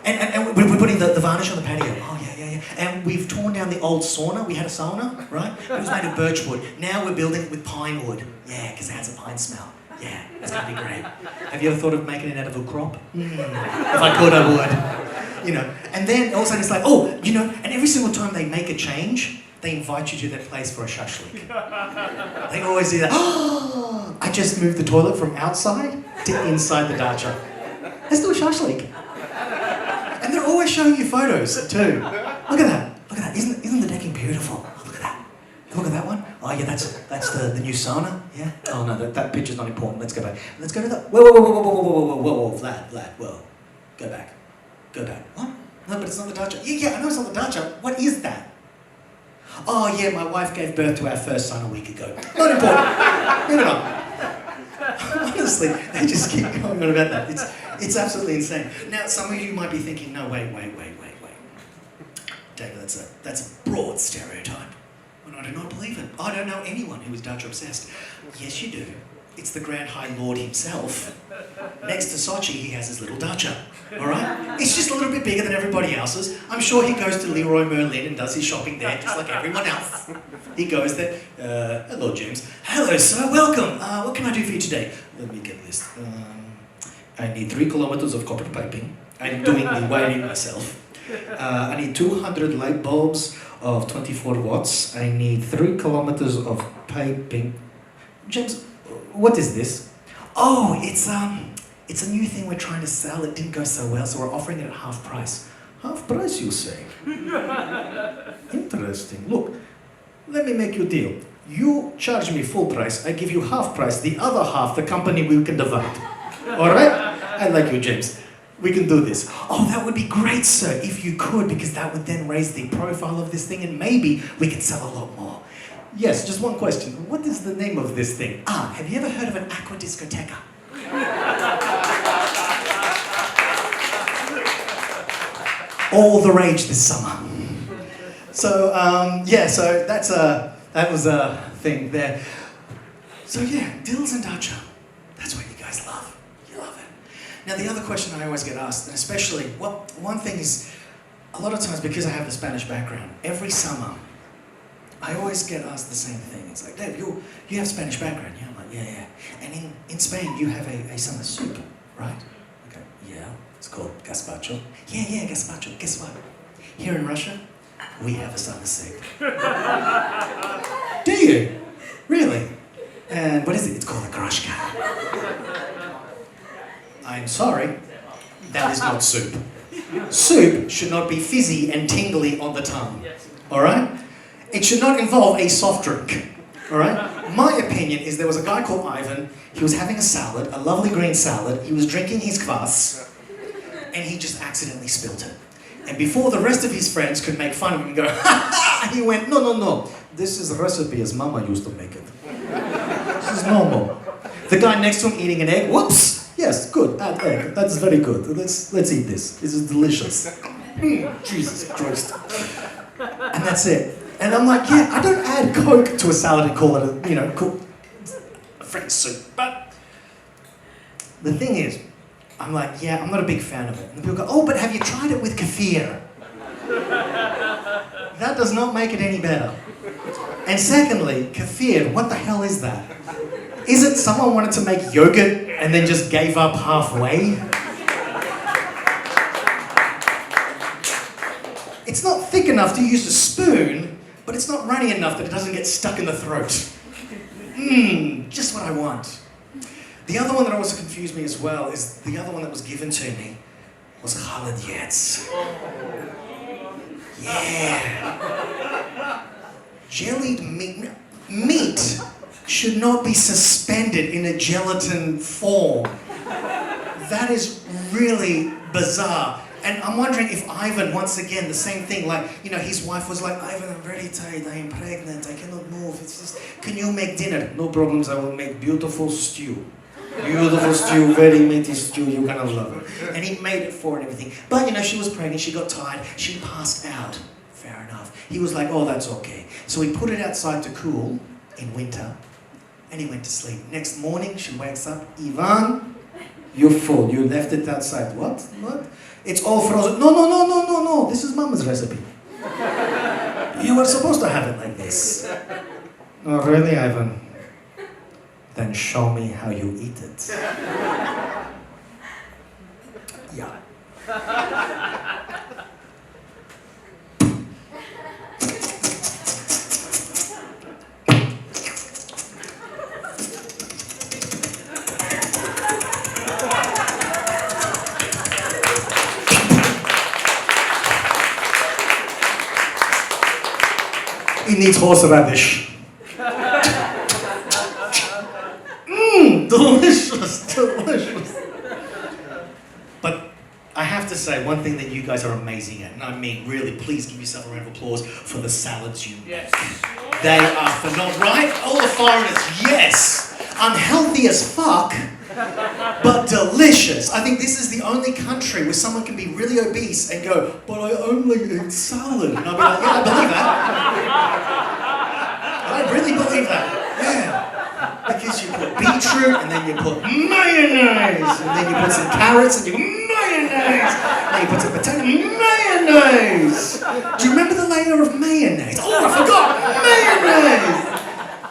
And we're putting the varnish on the patio. Oh, yeah. And we've torn down the old sauna. We had a sauna, right? It was made of birch wood. Now we're building it with pine wood. Yeah, because it has a pine smell. Yeah, it's going to be great. Have you ever thought of making it out of a crop? If I could, I would. You know, and then all of a sudden it's like, oh, you know, and every single time they make a change, they invite you to their place for a shashlik. They always do that. Oh, I just moved the toilet from outside to inside the dacha. Let's do a shashlik. And they're always showing you photos too. Look at that. Isn't the decking beautiful? Oh, look at that. Look at that one. Oh yeah, that's the new sauna. Yeah. Oh no, that picture's not important. Let's go back. Let's go to the. Whoa, Vlad. Whoa. Go back. What? No, but it's not the dacha. Yeah, I know it's not the dacha. What is that? Oh yeah, my wife gave birth to our first son a week ago. Not important. Moving on. Honestly, they just keep going on about that. It's absolutely insane. Now, some of you might be thinking, no, wait. David, that's a broad stereotype. Well, I do not believe it. I don't know anyone who is Dacha obsessed. Yes, you do. It's the Grand High Lord himself. Next to Sochi, he has his little Dacha. All right? It's just a little bit bigger than everybody else's. I'm sure he goes to Leroy Merlin and does his shopping there, just like everyone else. He goes there. Hello, James. Hello, sir. Welcome. What can I do for you today? Let me get this. I need 3 kilometers of copper piping. I'm doing the wiring myself. I need 200 light bulbs of 24 watts. I need 3 kilometers of piping. James, what is this? Oh, it's a new thing we're trying to sell. It didn't go so well, so we're offering it at half price. Half price, you say? Interesting. Look, let me make you a deal. You charge me full price, I give you half price. The other half, the company we can divide. All right? I like you, James. We can do this. Oh, that would be great, sir, if you could, because that would then raise the profile of this thing, and maybe we could sell a lot more. Yes, just one question. What is the name of this thing? Ah, have you ever heard of an aqua discoteca? All the rage this summer. So, so that was a thing there. So yeah, Dills and Dacha. That's what you guys love. You love it. Now the other question I always get asked, and especially, well, one thing is, a lot of times because I have the Spanish background, every summer, I always get asked the same thing. It's like, Dave, you have Spanish background. Yeah, I'm like, yeah. And in Spain, you have a summer soup, right? Okay, yeah, it's called gazpacho. Yeah, gazpacho. Guess what? Here in Russia, we have a summer soup. Do you? Really? And what is it? It's called a krashka. I'm sorry, that is not soup. Soup should not be fizzy and tingly on the tongue, all right? It should not involve a soft drink, all right? My opinion is there was a guy called Ivan, he was having a salad, a lovely green salad, he was drinking his kvass, and he just accidentally spilled it. And before the rest of his friends could make fun of him and go, ha ha, he went, no, this is a recipe as Mama used to make it. This is normal. The guy next to him eating an egg, whoops! Yes, good, add egg. That's very good. Let's eat this. This is delicious. Jesus Christ. And that's it. And I'm like, yeah, I don't add Coke to a salad and call it a French soup. But the thing is, I'm like, yeah, I'm not a big fan of it. And people go, oh, but have you tried it with kefir? That does not make it any better. And secondly, kefir, what the hell is that? Is it someone wanted to make yogurt and then just gave up halfway? It's not thick enough to use a spoon, but it's not runny enough that it doesn't get stuck in the throat. Just what I want. The other one that also confused me as well is the other one that was given to me was khaladiets. Yeah. Jellied meat should not be suspended in a gelatin form. That is really bizarre. And I'm wondering if Ivan, once again, the same thing, like, his wife was like, Ivan, I'm very tired, I am pregnant, I cannot move, it's just, can you make dinner? No problems, I will make beautiful stew. Beautiful stew, very meaty stew, you're gonna love it. And he made it for her and everything. But, she was pregnant, she got tired, she passed out. Fair enough. He was like, oh, that's okay. So he put it outside to cool in winter, and he went to sleep. Next morning, she wakes up, Ivan, you're full, you left it outside. What? It's all frozen. No, this is Mama's recipe. You were supposed to have it like this. Oh, really, Ivan? Then show me how you eat it. Yeah. It needs horseradish. Delicious. But I have to say, one thing that you guys are amazing at, and I mean, really, please give yourself a round of applause for the salads you make. Yes. They are phenomenal, right? All the foreigners, yes. Unhealthy as fuck, but delicious. I think this is the only country where someone can be really obese and go, but I only eat salad. And I'll be like, yeah, I believe that. I really believe that, yeah. Because you put beetroot, and then you put mayonnaise, and then you put some carrots, and you put mayonnaise, and then you put some potato, mayonnaise. Do you remember the layer of mayonnaise? Oh, I forgot,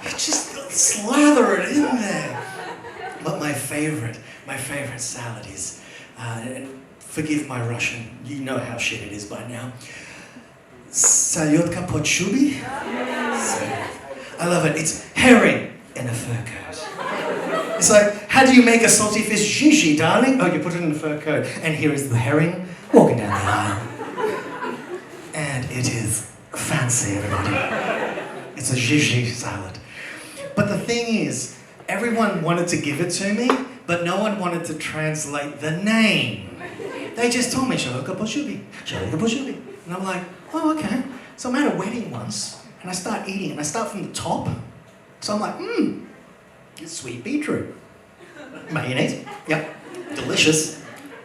mayonnaise. Just slather it in there. But my favorite salad is, and forgive my Russian, you know how shit it is by now. Salyotka podshubi? I love it. It's herring in a fur coat. It's like, how do you make a salty fish zhishi, darling? Oh, you put it in a fur coat. And here is the herring walking down the aisle. And it is fancy, everybody. It's a zhishi salad. But the thing is, everyone wanted to give it to me, but no one wanted to translate the name. They just told me, Shalika Poshubi. And I'm like, oh, okay. So I'm at a wedding once, And I start eating, and I start from the top. So I'm like, it's sweet beetroot. Mayonnaise, yep, delicious.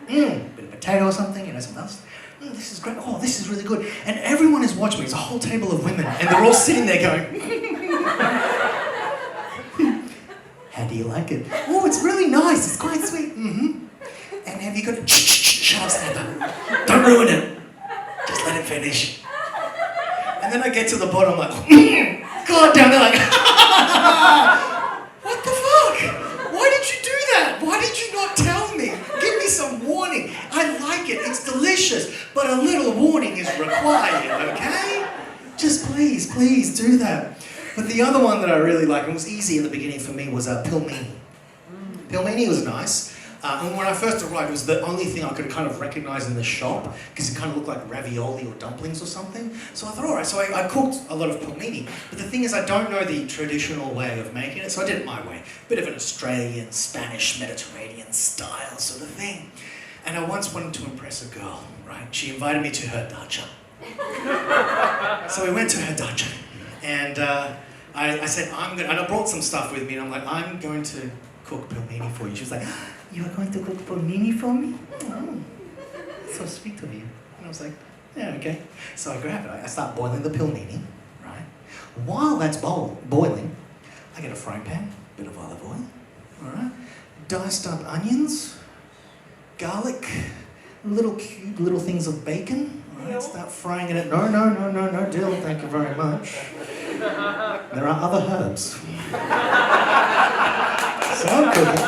Bit of potato or something, some else. This is great. Oh, this is really good. And everyone is watching me. It's a whole table of women, and they're all sitting there going, how do you like it? Oh, it's really nice. It's quite sweet. And have you got... Shut up, Snapper. Don't ruin it. Just let it finish. And then I get to the bottom, like, God damn, they're like, what the fuck? Why did you do that? Why did you not tell me? Give me some warning. I like it. It's delicious. But a little warning is required, okay? Just please do that. But the other one that I really like, and it was easy in the beginning for me, was pilmeni. Pilmeni was nice. And when I first arrived, it was the only thing I could kind of recognize in the shop, because it kind of looked like ravioli or dumplings or something. So I thought, all right, so I cooked a lot of pilmeni. But the thing is, I don't know the traditional way of making it, so I did it my way. Bit of an Australian, Spanish, Mediterranean style sort of thing. And I once wanted to impress a girl, right? She invited me to her dacha. So we went to her dacha, and I said, and I brought some stuff with me, and I'm like, I'm going to cook pilmeni for you. She was like, you are going to cook pilmeni for me? Oh, so sweet of you. And I was like, yeah, okay. So I grab it, I start boiling the pilmeni, right? While that's boiling, I get a frying pan, bit of olive oil, all right? Diced up onions, garlic, cute little things of bacon. All right, start frying it. No, dill, thank you very much. There are other herbs. So I'm cooking.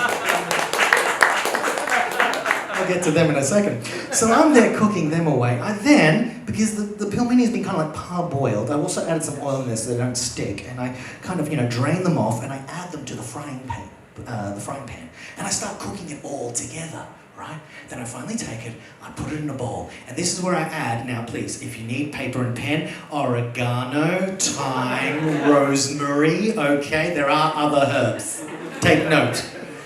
I'll get to them in a second. So I'm there cooking them away. I then, because the pilmeni has been kind of like parboiled, I've also added some oil in this so they don't stick, and I kind of, drain them off, and I add them to the frying pan, and I start cooking it all together, right? Then I finally take it, I put it in a bowl, and this is where I add, now please, if you need paper and pen, oregano, thyme, rosemary, okay? There are other herbs. Take note.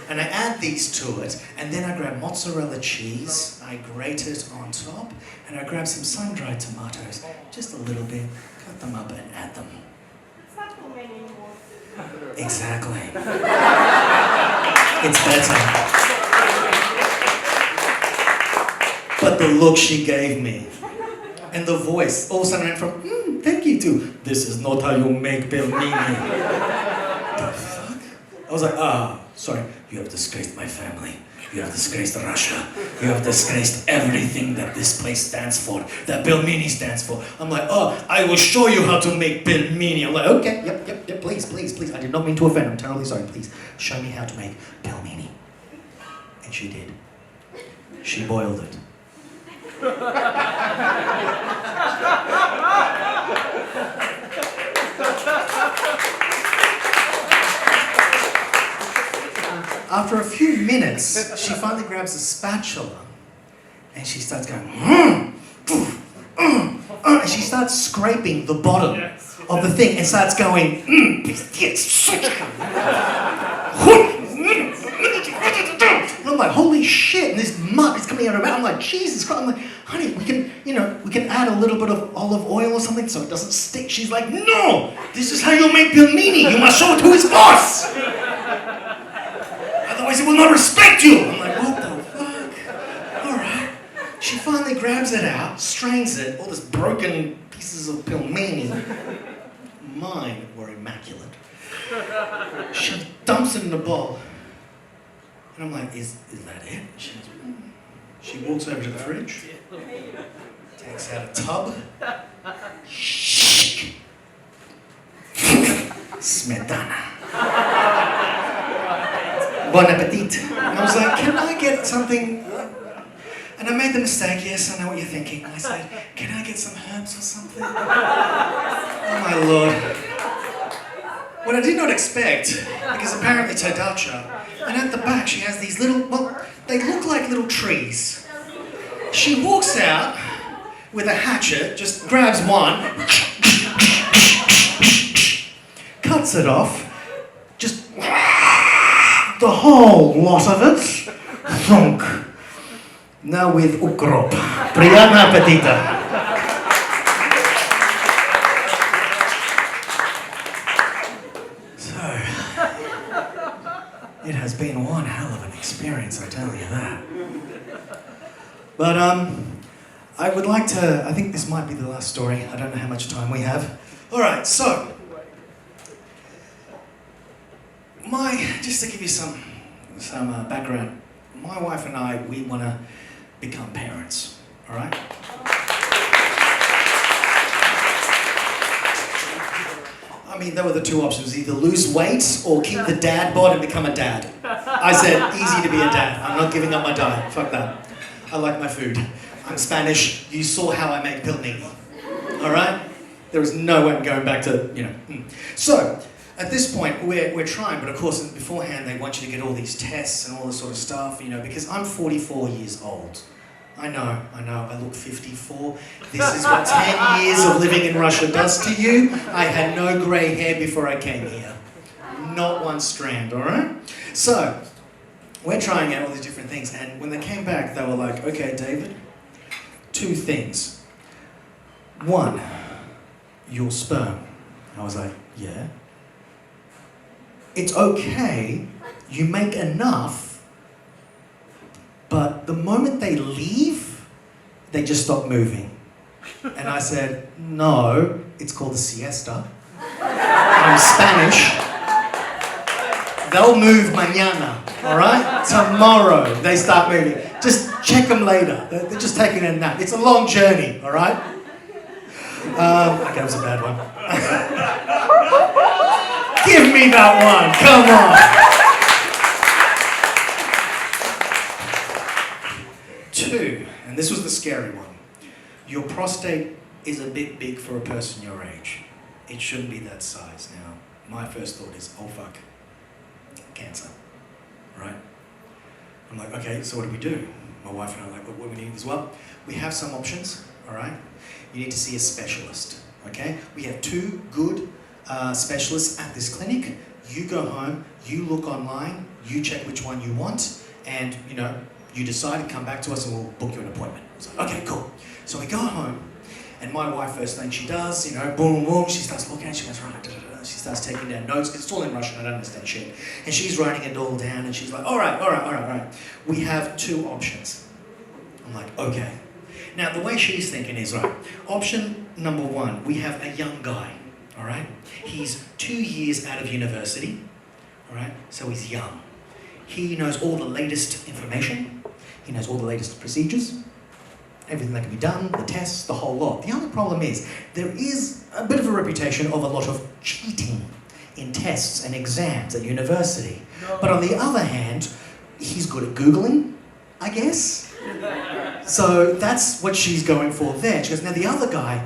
And I add these to it, and then I grab mozzarella cheese, I grate it on top, and I grab some sun-dried tomatoes, just a little bit, cut them up and add them. It's not too many more. Exactly. It's better. But the look she gave me, and the voice, all of a sudden went from, thank you, to, this is not how you make pilmeni. The fuck? I was like, sorry, you have disgraced my family. You have disgraced Russia. You have disgraced everything that this place stands for, that pilmeni stands for. I'm like, I will show you how to make pilmeni. I'm like, okay, yep, please. I did not mean to offend. I'm terribly sorry. Please, show me how to make pilmeni. And she did. She boiled it. After a few minutes, she finally grabs a spatula and she starts going, and she starts scraping the bottom of the thing and starts going, and I'm like, holy shit, and this mud is coming out of her mouth. I'm like, Jesus Christ. I'm like, honey, we can add a little bit of olive oil or something so it doesn't stick. She's like, no, this is how you make pilmeni. You must show it to his boss. Otherwise he will not respect you. I'm like, what the fuck? All right. She finally grabs it out, strains it, all this broken pieces of pilmeni. Mine were immaculate. She dumps it in a bowl. And I'm like, is that it? She walks over to the fridge, takes out a tub, smetana. Bon appetit. And I was like, can I get something? And I made the mistake, yes, I know what you're thinking. I said, can I get some herbs or something? Oh my Lord. What I did not expect, because apparently it's her dacha, and at the back she has these little, they look like little trees. She walks out with a hatchet, just grabs one, cuts it off, just the whole lot of it, thunk. Now with ukrop. Priятного аппетита. been one hell of an experience, I tell you that. But I would like to, I think this might be the last story. I don't know how much time we have. All right, so, just to give you some background, my wife and I, we want to become parents, all right? I mean, there were the two options, either lose weight or keep the dad bod and become a dad. I said, easy to be a dad. I'm not giving up my diet. Fuck that. I like my food. I'm Spanish. You saw how I make pilnini. All right? There is no way I'm going back to, So, at this point, we're trying, but of course, beforehand, they want you to get all these tests and all this sort of stuff, because I'm 44 years old. I know, I look 54. This is what 10 years of living in Russia does to you. I had no grey hair before I came here. Not one strand, all right? So, we're trying out all these different things, and when they came back, they were like, okay, David, 2 things. 1, your sperm. I was like, yeah. It's okay, you make enough, but the moment they leave, they just stop moving. And I said, no, it's called a siesta. I'm Spanish. They'll move mañana, all right? Tomorrow they start moving. Just check them later. They're just taking a nap. It's a long journey, all right? Okay, that was a bad one. Give me that one, come on. 2, and this was the scary one. Your prostate is a bit big for a person your age. It shouldn't be that size. Now, my first thought is, oh fuck, cancer, right? I'm like, okay, so what do? My wife and I are like, what do we need as well? We have some options, all right? You need to see a specialist, okay? We have 2 good specialists at this clinic. You go home, you look online, you check which one you want, and you decide and come back to us and we'll book you an appointment. I was like, okay, cool. So we go home, and my wife, first thing she does, boom, boom, she starts looking at it, she goes, right, she starts taking down notes, because it's all in Russian, I don't understand shit. And she's writing it all down, and she's like, all right. We have 2 options. I'm like, okay. Now, the way she's thinking is, right, option number 1, we have a young guy, all right? He's 2 years out of university, all right? So he's young. He knows all the latest information. He knows all the latest procedures, everything that can be done, the tests, the whole lot. The only problem is, there is a bit of a reputation of a lot of cheating in tests and exams at university. No. But on the other hand, he's good at Googling, I guess. So that's what she's going for there. She goes, now the other guy,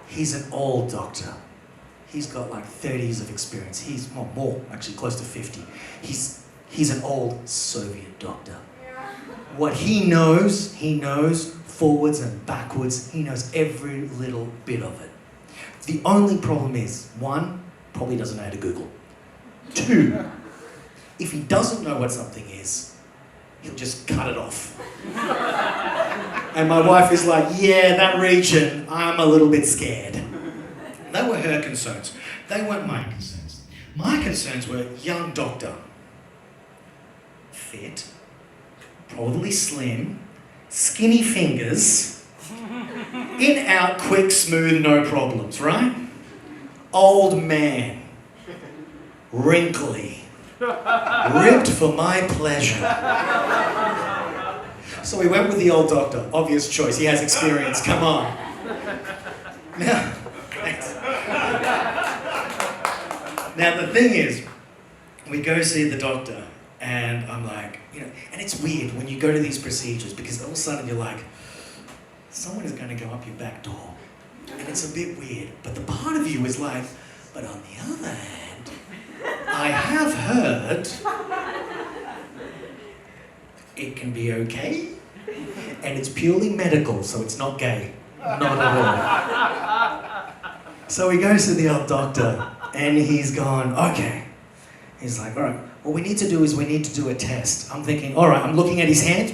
he's an old doctor. He's got like 30 years of experience. He's more, actually close to 50. He's an old Soviet doctor. What he knows forwards and backwards. He knows every little bit of it. The only problem is, 1, probably doesn't know how to Google. 2, if he doesn't know what something is, he'll just cut it off. And my wife is like, yeah, that region, I'm a little bit scared. They were her concerns. They weren't my concerns. My concerns were young doctor. Fit, probably slim, skinny fingers, in, out, quick, smooth, no problems, right? Old man, wrinkly, ripped for my pleasure. So we went with the old doctor, obvious choice, he has experience, come on. Now, thanks. Now the thing is, we go see the doctor, and I'm like, and it's weird when you go to these procedures, because all of a sudden you're like, someone is going to go up your back door. And it's a bit weird. But the part of you is like, but on the other hand, I have heard it can be okay, and it's purely medical, so it's not gay. Not at all. So he goes to the old doctor, and he's gone, okay. He's like, all right, what we need to do is we need to do a test. I'm thinking, all right, I'm looking at his hand,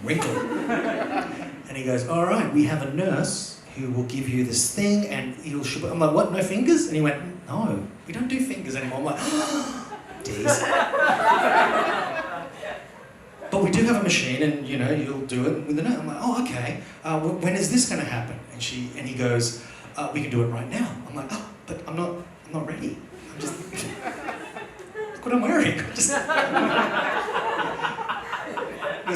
wrinkle. And he goes, all right, we have a nurse who will give you this thing, and I'm like, what, no fingers? And he went, no, we don't do fingers anymore. I'm like, D's. But we do have a machine, and you know, you'll do it with the nurse. I'm like, oh, okay. When is this going to happen? And he goes, we can do it right now. I'm like, oh, but I'm not ready. I'm just look what I'm wearing. He's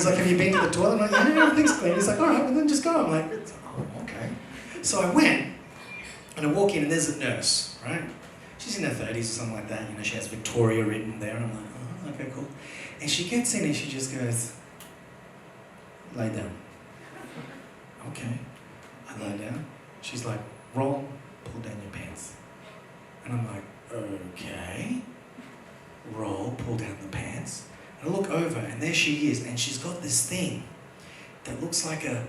like, have you been to the toilet? I'm like, yeah, everything's clean. He's like, all right, well then just go. I'm like, oh, okay. So I went, and I walk in, and there's a nurse, right? She's in her 30s or something like that. You know, she has Victoria written there. And I'm like, oh, okay, cool. And she gets in and she just goes, lay down. Okay. I lie down. She's like, roll, pull down your pants. And I'm like, okay. Roll, pull down the pants. And I look over and there she is, and she's got this thing that looks like a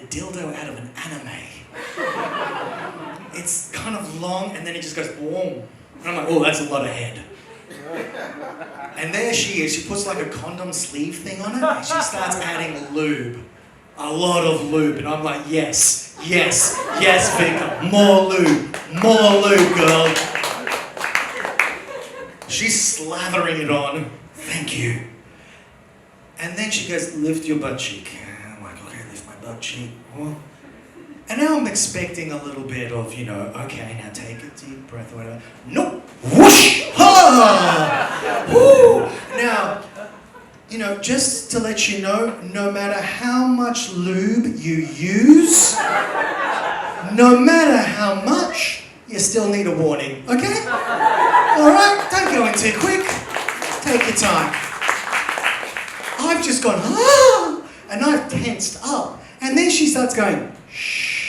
dildo out of an anime. It's kind of long and then it just goes, boom. And I'm like, oh, that's a lot of head. And there she is, she puts like a condom sleeve thing on it, and she starts adding lube. A lot of lube, and I'm like, yes, Vika, more lube, girl. She's slathering it on, thank you. And then she goes, lift your butt cheek. And I'm like, okay, lift my butt cheek. Oh. And now I'm expecting a little bit of, you know, okay, now take a deep breath or whatever. Nope. Whoosh! Ha! Woo! Now, you know, just to let you know, no matter how much lube you use, no matter how much, you still need a warning, okay? Alright, don't go in too quick. Take your time. I've just gone, ah! And I've tensed up. And then she starts going, shh.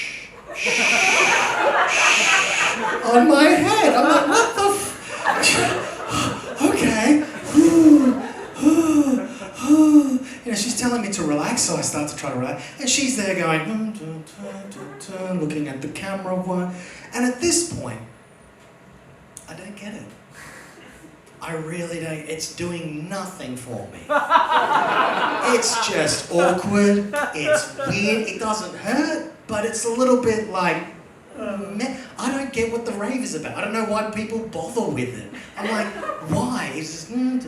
On my head. I'm like, what the okay. You know, she's telling me to relax, so I start to try to relax. And she's there going, looking at the camera. And at this point, I don't get it. I really don't. It's doing nothing for me. It's just awkward. It's weird. It doesn't hurt, but it's a little bit like, I don't get what the rave is about. I don't know why people bother with it. I'm like, why? It's just, and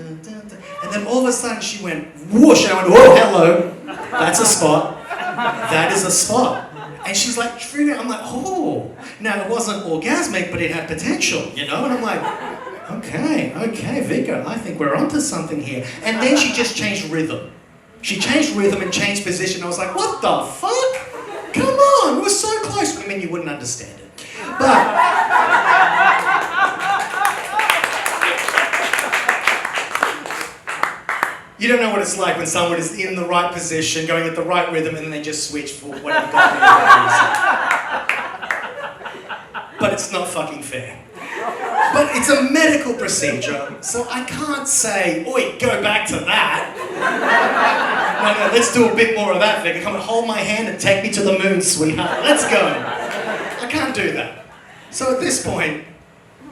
then all of a sudden she went whoosh, and I went, oh, hello. That's a spot. That is a spot. And she's like, triggering. I'm like, oh. Now it wasn't orgasmic, but it had potential, you know? And I'm like, okay, Vika, I think we're onto something here. And then she just changed rhythm. She changed rhythm and changed position. I was like, what the fuck? Come on, we're so close. I mean, you wouldn't understand it. But you don't know what it's like when someone is in the right position, going at the right rhythm, and then they just switch for whatever God knows. But it's not fucking fair. But it's a medical procedure, so I can't say, oi, go back to that. No, let's do a bit more of that, Vika. Come and hold my hand and take me to the moon, sweetheart. Let's go. I can't do that. So at this point,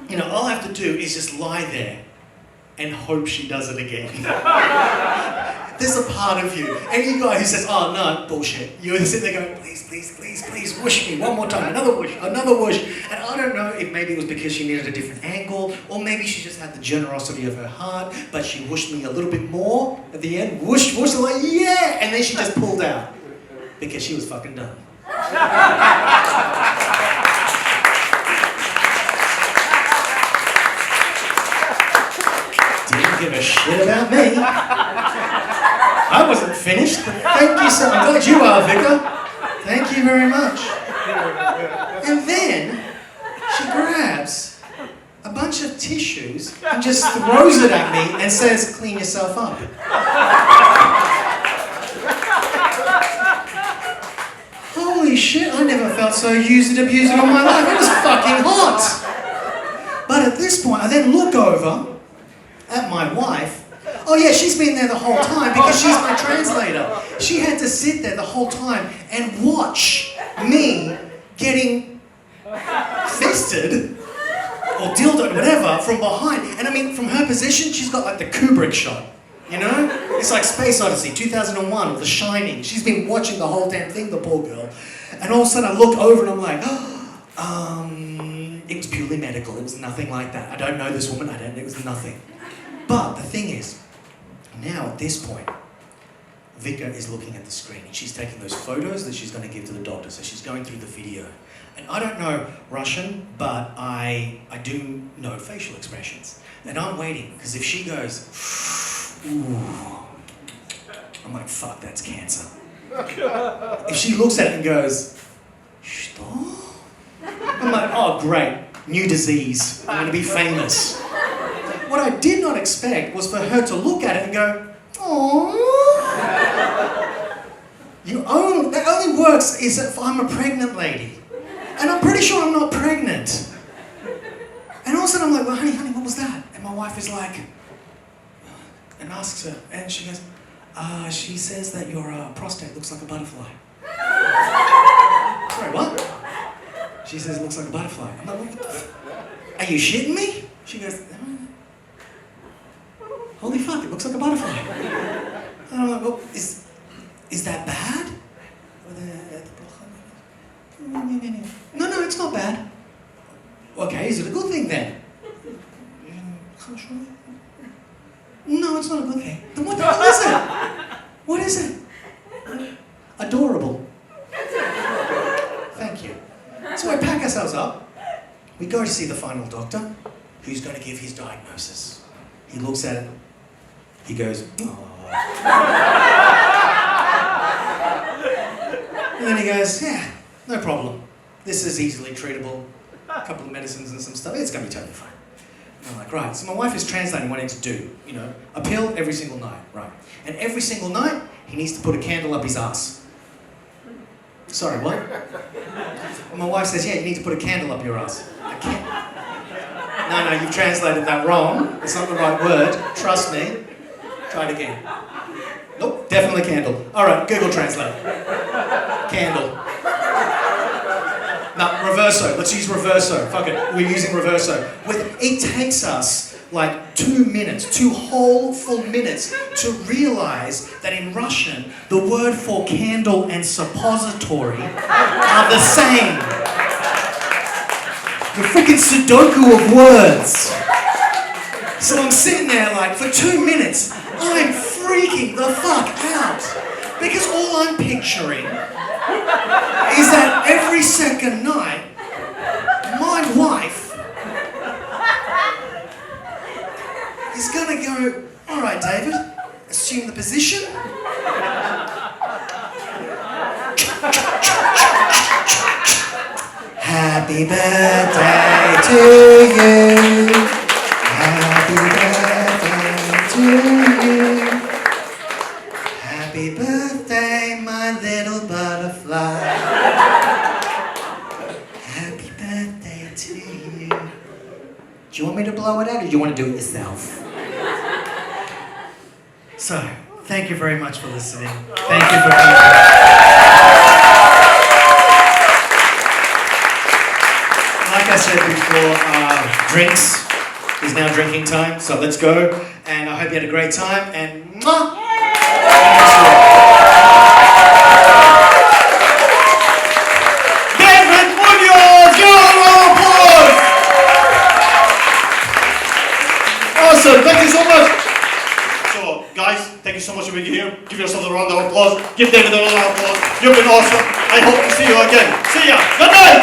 you know, all I have to do is just lie there and hope she does it again. There's a part of you, any guy who says, oh no, bullshit, you're sitting there going, please, whoosh me, one more time, another whoosh. And I don't know if maybe it was because she needed a different angle, or maybe she just had the generosity of her heart, but she whooshed me a little bit more at the end, whoosh, I'm like, yeah, and then she just pulled out, because she was fucking done. Didn't give a shit about me. I wasn't finished, but thank you so much. I'm glad you are, Vika. Thank you very much. And then she grabs a bunch of tissues and just throws it at me and says, clean yourself up. Holy shit, I never felt so used and abused in all my life. It was fucking hot. But at this point, I then look over at my wife. Oh yeah, she's been there the whole time because she's my translator. She had to sit there the whole time and watch me getting fisted or dildoed, whatever, from behind. And I mean, from her position, she's got like the Kubrick shot, you know? It's like Space Odyssey, 2001, or The Shining. She's been watching the whole damn thing, the poor girl. And all of a sudden I look over and I'm like, it was beautiful. purely medical. It was nothing like that. I don't know this woman. It was nothing. But the thing is, now at this point, Vika is looking at the screen and she's taking those photos that she's going to give to the doctor. So she's going through the video. And I don't know Russian, but I do know facial expressions. And I'm waiting, because if she goes, ooh, I'm like, fuck, that's cancer. If she looks at it and goes, что? I'm like, oh great, new disease. I'm going to be famous. What I did not expect was for her to look at it and go, oh. That only works is if I'm a pregnant lady. And I'm pretty sure I'm not pregnant. And all of a sudden I'm like, well, honey, what was that? And my wife is like, and asks her, and she goes, she says that your prostate looks like a butterfly. Sorry, what? She says it looks like a butterfly. I'm like, what the are you shitting me? She goes, holy fuck, it looks like a butterfly. And I'm like, well, is that bad? No, it's not bad. Okay, is it a good thing then? No, it's not a good thing. Then what the hell is it? What is it? Adorable. Thank you. So we pack ourselves up. We go to see the final doctor, who's going to give his diagnosis. He looks at it. He goes, oh. And then he goes, yeah, no problem. This is easily treatable. A couple of medicines and some stuff. It's going to be totally fine. And I'm like, right. So my wife is translating what I need to do. You know, a pill every single night, right? And every single night, he needs to put a candle up his ass. Sorry, what? And my wife says, yeah, you need to put a candle up your ass. I can't. No, you've translated that wrong. It's not the right word. Trust me. Try it again. Nope, definitely candle. All right, Google Translate. Candle. No, reverso. Let's use reverso. Fuck it. We're using reverso. It takes us like 2 minutes, 2 whole full minutes to realize that in Russian, the word for candle and suppository are the same. The freaking Sudoku of words. So I'm sitting there like, for 2 minutes, I'm freaking the fuck out. Because all I'm picturing is that every second night, my wife is gonna go, all right, David, assume the position. Happy birthday to you. Happy birthday to you. Happy birthday, my little butterfly. Happy birthday to you. Do you want me to blow it out or do you want to do it yourself? So, thank you very much for listening. Thank you for coming. Like I said before, drinks is now drinking time, so let's go. And I hope you had a great time, and mwah! David Munoz, your applause! Awesome, thank you so much. So, guys, thank you so much for being here. Give yourselves a round of applause. Give David a round of applause. You've been awesome. I hope to see you again. See ya. Good night.